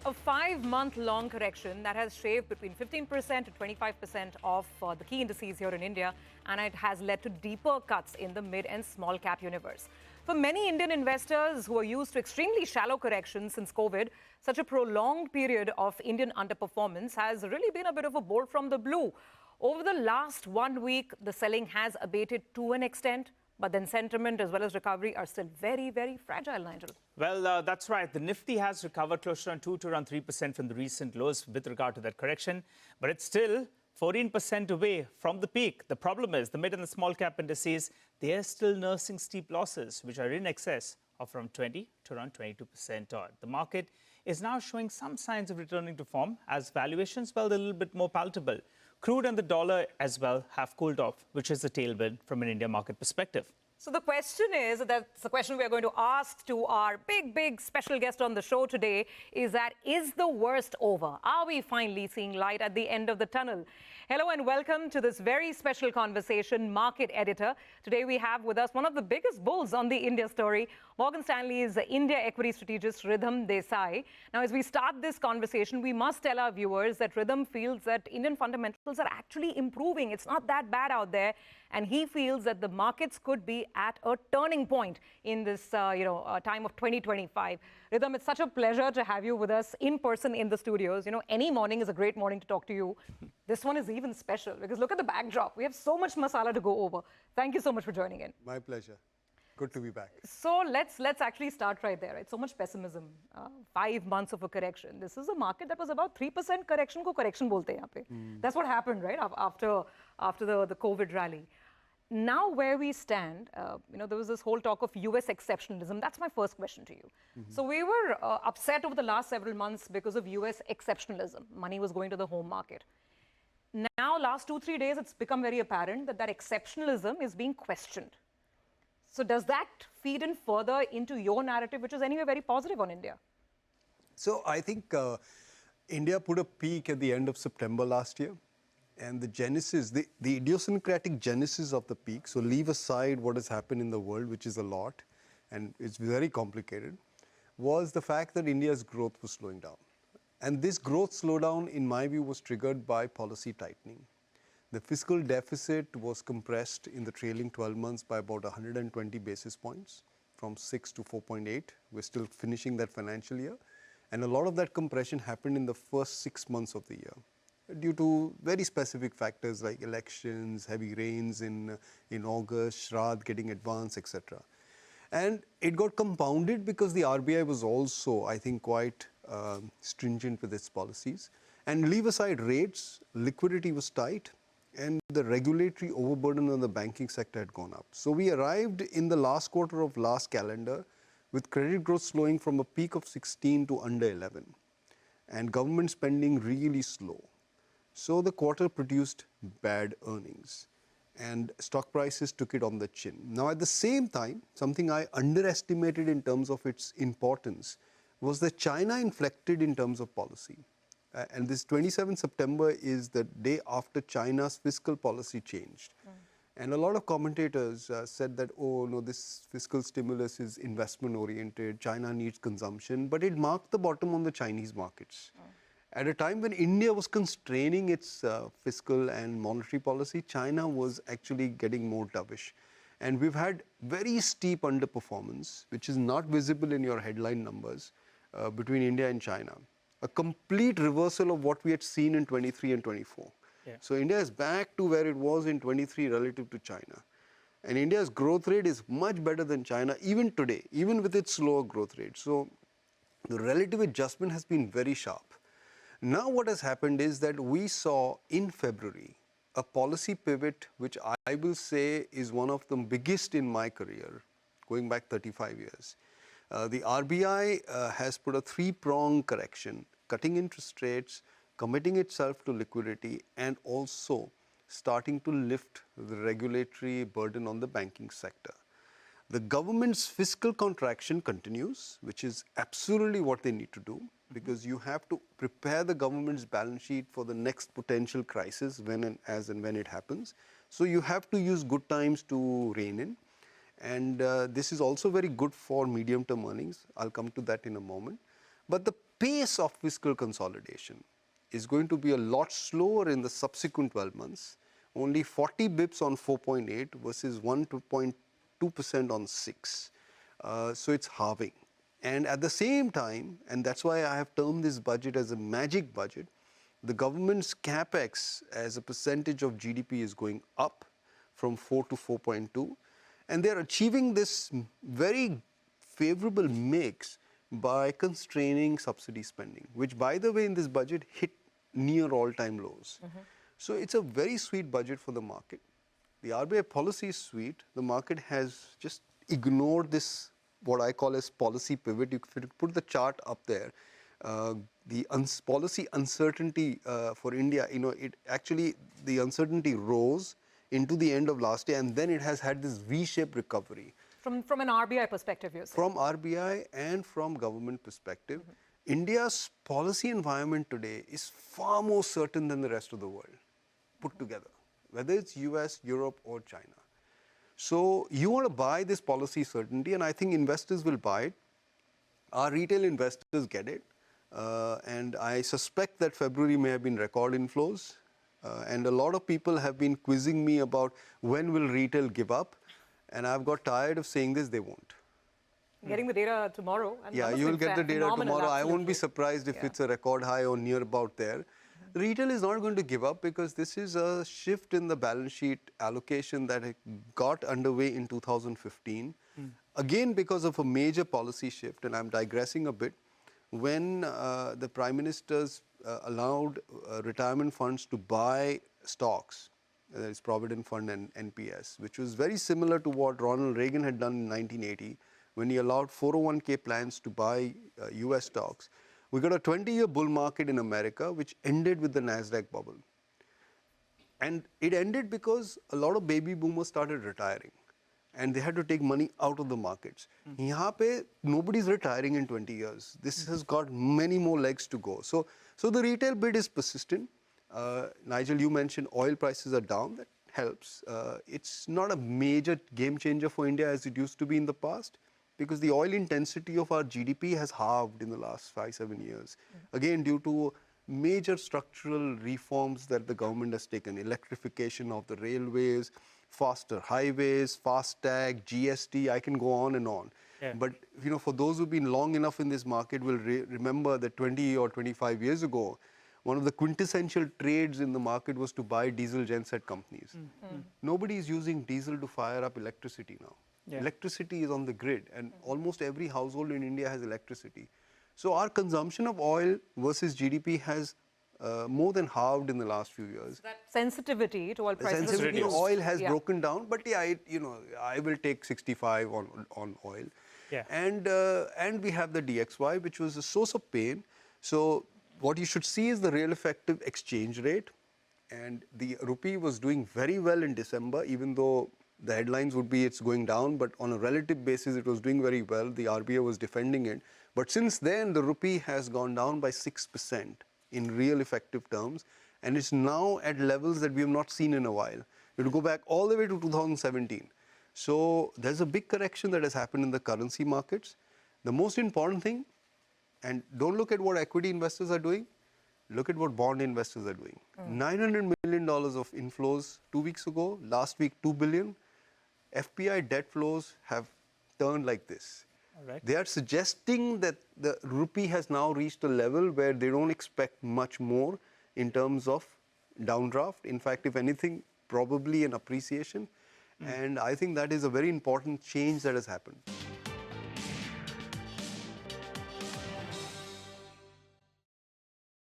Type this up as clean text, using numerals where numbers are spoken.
A 5-month-long correction that has shaved between 15% to 25% of the key indices here in India, and it has led to deeper cuts in the mid and small cap universe. For many Indian investors who are used to extremely shallow corrections since COVID, such a prolonged period of Indian underperformance has really been a bit of a bolt from the blue. Over the last 1 week, the selling has abated to an extent, but then sentiment as well as recovery are still very, very fragile, Nigel. Well, that's right. The Nifty has recovered close to around 2 to around 3% from the recent lows with regard to that correction, but it's still 14% away from the peak. The problem is the mid and the small cap indices, they are still nursing steep losses, which are in excess of around 20 to around 22% odd. The market is now showing some signs of returning to form as valuations, well, they're a little bit more palatable. Crude and the dollar as well have cooled off, which is a tailwind from an India market perspective. So the question is, that's the question we are going to ask to our big special guest on the show today, is the worst over? Are we finally seeing light at the end of the tunnel? Hello and welcome to this very special conversation, Market Editor. Today we have with us one of the biggest bulls on the India story, Morgan Stanley's India equity strategist, Ridham Desai. Now, as we start this conversation, we must tell our viewers that Ridham feels that Indian fundamentals are actually improving. It's not that bad out there. And he feels that the markets could be at a turning point in this, time of 2025. Ridham, it's such a pleasure to have you with us in person in the studios. You know, any morning is a great morning to talk to you. This one is even special because look at the backdrop. We have so much masala to go over. Thank you so much for joining in. My pleasure. Good to be back. So let's actually start right there. Right? So much pessimism. 5 months of a correction. This is a market that was about 3% correction. Ko correction bolte hain pe. That's what happened, right? After the COVID rally. Now where we stand, there was this whole talk of US exceptionalism. That's my first question to you. So we were upset over the last several months because of US exceptionalism. Money was going to the home market. Now, last 2-3 days, it's become very apparent that exceptionalism is being questioned. So does that feed in further into your narrative, which is anyway very positive on India? So I think India put a peak at the end of September last year. And the genesis, the idiosyncratic genesis of the peak, so leave aside what has happened in the world, which is a lot, and it's very complicated, was the fact that India's growth was slowing down. And this growth slowdown, in my view, was triggered by policy tightening. The fiscal deficit was compressed in the trailing 12 months by about 120 basis points, from 6 to 4.8. We're still finishing that financial year. And a lot of that compression happened in the first 6 months of the year, due to very specific factors like elections, heavy rains in August, Shraddh getting advanced, etc. And it got compounded because the RBI was also, I think, quite stringent with its policies. And leave aside rates, liquidity was tight, and the regulatory overburden on the banking sector had gone up. So we arrived in the last quarter of last calendar with credit growth slowing from a peak of 16 to under 11, and government spending really slow. So the quarter produced bad earnings, and stock prices took it on the chin. Now, at the same time, something I underestimated in terms of its importance was that China inflected in terms of policy. And this 27 September is the day after China's fiscal policy changed. And a lot of commentators said that, oh, no, this fiscal stimulus is investment-oriented, China needs consumption, but it marked the bottom on the Chinese markets. At a time when India was constraining its fiscal and monetary policy, China was actually getting more dovish. And we've had very steep underperformance, which is not visible in your headline numbers, between India and China. A complete reversal of what we had seen in 23 and 24. Yeah. So India is back to where it was in 23 relative to China. And India's growth rate is much better than China, even today, even with its slower growth rate. So the relative adjustment has been very sharp. Now what has happened is that we saw in February a policy pivot, which I will say is one of the biggest in my career, going back 35 years. The RBI has put a 3-pronged correction, cutting interest rates, committing itself to liquidity, and also starting to lift the regulatory burden on the banking sector. The government's fiscal contraction continues, which is absolutely what they need to do, because you have to prepare the government's balance sheet for the next potential crisis when and as and when it happens. So you have to use good times to rein in. And this is also very good for medium-term earnings. I'll come to that in a moment. But the pace of fiscal consolidation is going to be a lot slower in the subsequent 12 months. Only 40 bips on 4.8 versus 1.2% on 6. So it's halving. And at the same time, and that's why I have termed this budget as a magic budget, the government's capex as a percentage of GDP is going up from 4 to 4.2. And they're achieving this very favorable mix by constraining subsidy spending, which, by the way, in this budget hit near all-time lows. So it's a very sweet budget for the market. The RBI policy is sweet. The market has just ignored this, what I call as policy pivot. If you put the chart up there, the policy uncertainty for India, the uncertainty rose into the end of last year, and then it has had this V-shaped recovery. From an RBI perspective, you're saying? From RBI and from government perspective, India's policy environment today is far more certain than the rest of the world put together, whether it's US, Europe, or China. So you want to buy this policy certainty, and I think investors will buy it. Our retail investors get it, and I suspect that February may have been record inflows, and a lot of people have been quizzing me about when will retail give up, and I've got tired of saying this, they won't. Getting the data tomorrow. And yeah, you will get the data tomorrow. Absolutely. I won't be surprised if it's a record high or near about there. Retail is not going to give up because this is a shift in the balance sheet allocation that got underway in 2015. Again, because of a major policy shift, and I'm digressing a bit, when the Prime Minister's allowed retirement funds to buy stocks, that is Provident Fund and NPS, which was very similar to what Ronald Reagan had done in 1980, when he allowed 401k plans to buy US stocks. We got a 20-year bull market in America, which ended with the NASDAQ bubble. And it ended because a lot of baby boomers started retiring, and they had to take money out of the markets. Here, nobody's retiring in 20 years. This has got many more legs to go. So the retail bid is persistent. Nigel, you mentioned oil prices are down. That helps. It's not a major game changer for India as it used to be in the past, because the oil intensity of our GDP has halved in the last 5-7 years. Again, due to major structural reforms that the government has taken, electrification of the railways, faster highways, FASTag, GST, I can go on and on. Yeah. But for those who've been long enough in this market will remember that 20 or 25 years ago, one of the quintessential trades in the market was to buy diesel genset companies. Nobody is using diesel to fire up electricity now. Yeah. Electricity is on the grid, and almost every household in India has electricity. So our consumption of oil versus GDP has more than halved in the last few years. That sensitivity to oil prices. Sensitivity to oil has broken down, but yeah, I will take 65 on oil. Yeah. And we have the DXY, which was a source of pain. So what you should see is the real effective exchange rate, and the rupee was doing very well in December, even though the headlines would be it's going down, but on a relative basis, it was doing very well. The RBI was defending it. But since then, the rupee has gone down by 6% in real effective terms, and it's now at levels that we have not seen in a while. You have to go back all the way to 2017. So there's a big correction that has happened in the currency markets. The most important thing, and don't look at what equity investors are doing, look at what bond investors are doing. $900 million of inflows 2 weeks ago, last week $2 billion. FPI debt flows have turned like this. Right. They are suggesting that the rupee has now reached a level where they don't expect much more in terms of downdraft. In fact, if anything, probably an appreciation. And I think that is a very important change that has happened.